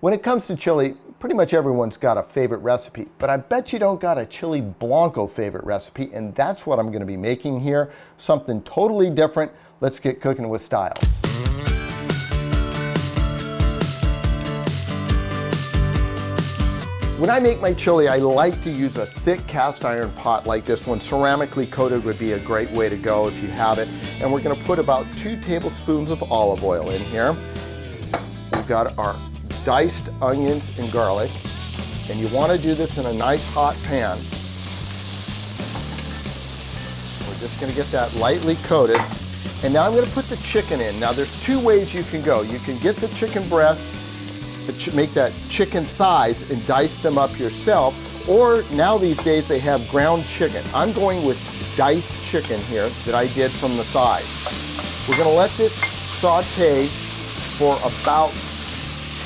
When it comes to chili, pretty much everyone's got a favorite recipe, but I bet you don't got a chili Blanco favorite recipe, and that's what I'm going to be making here. Something totally different. Let's get cooking with styles. When I make my chili, I like to use a thick cast iron pot like this one. Ceramically coated would be a great way to go if you have it. And we're going to put about 2 tablespoons of olive oil in here. We've got our diced onions and garlic, and you want to do this in a nice hot pan. We're just going to get that lightly coated, and now I'm going to put the chicken in. Now there's 2 ways you can go. You can get the chicken breasts, make that chicken thighs and dice them up yourself, or now these days they have ground chicken. I'm going with diced chicken here that I did from the thighs. We're going to let this saute for about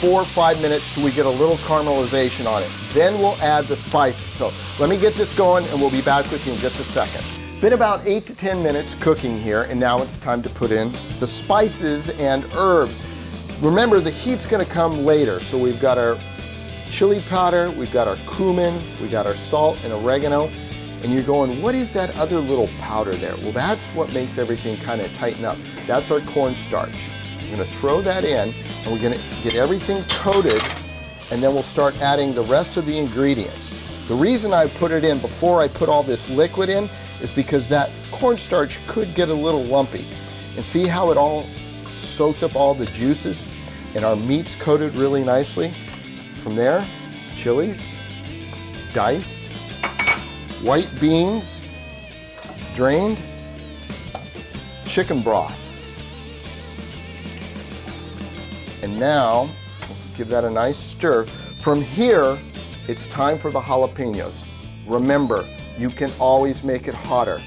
4 or 5 minutes till we get a little caramelization on it. Then we'll add the spices. So let me get this going and we'll be back with you in just a second. Been about 8 to 10 minutes cooking here, and now it's time to put in the spices and herbs. Remember, the heat's gonna come later. So we've got our chili powder, we've got our cumin, we've got our salt and oregano. And you're going, what is that other little powder there? Well, that's what makes everything kind of tighten up. That's our cornstarch. We're gonna throw that in, and we're gonna get everything coated, and then we'll start adding the rest of the ingredients. The reason I put it in before I put all this liquid in is because that cornstarch could get a little lumpy. And see how it all soaks up all the juices, and our meat's coated really nicely. From there, chilies, diced, white beans, drained, chicken broth. And now, let's give that a nice stir. From here, it's time for the jalapenos. Remember, you can always make it hotter.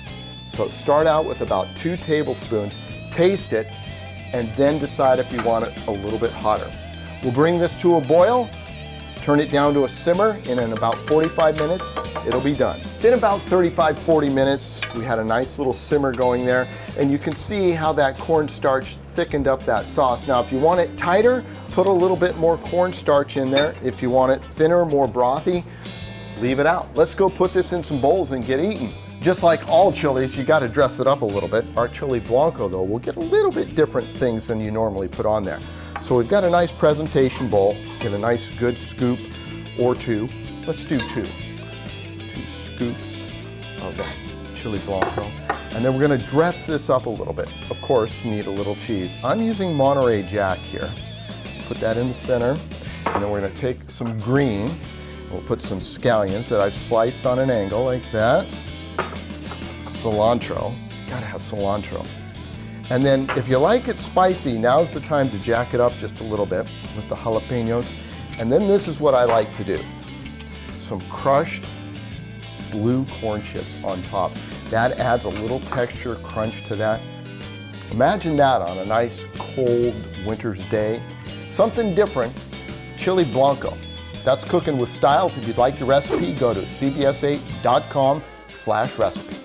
So start out with about 2 tablespoons, taste it, and then decide if you want it a little bit hotter. We'll bring this to a boil, turn it down to a simmer, and in about 45 minutes, it'll be done. Been about 35-40 minutes. We had a nice little simmer going there, and you can see how that cornstarch thickened up that sauce. Now, if you want it tighter, put a little bit more cornstarch in there. If you want it thinner, more brothy, leave it out. Let's go put this in some bowls and get eating. Just like all chilies, you got to dress it up a little bit. Our chili Blanco, though, will get a little bit different things than you normally put on there. So we've got a nice presentation bowl, get a nice good scoop or 2. Let's do 2 scoops of that chili Blanco. And then we're going to dress this up a little bit. Of course, you need a little cheese. I'm using Monterey Jack here. Put that in the center, and then we're going to take some green. We'll put some scallions that I've sliced on an angle like that. Cilantro, gotta have cilantro. And then if you like it spicy, now's the time to jack it up just a little bit with the jalapenos. And then this is what I like to do. Some crushed blue corn chips on top. That adds a little texture, crunch to that. Imagine that on a nice cold winter's day. Something different, chili Blanco. That's Cooking with Styles. If you'd like the recipe, go to cbs8.com/recipe.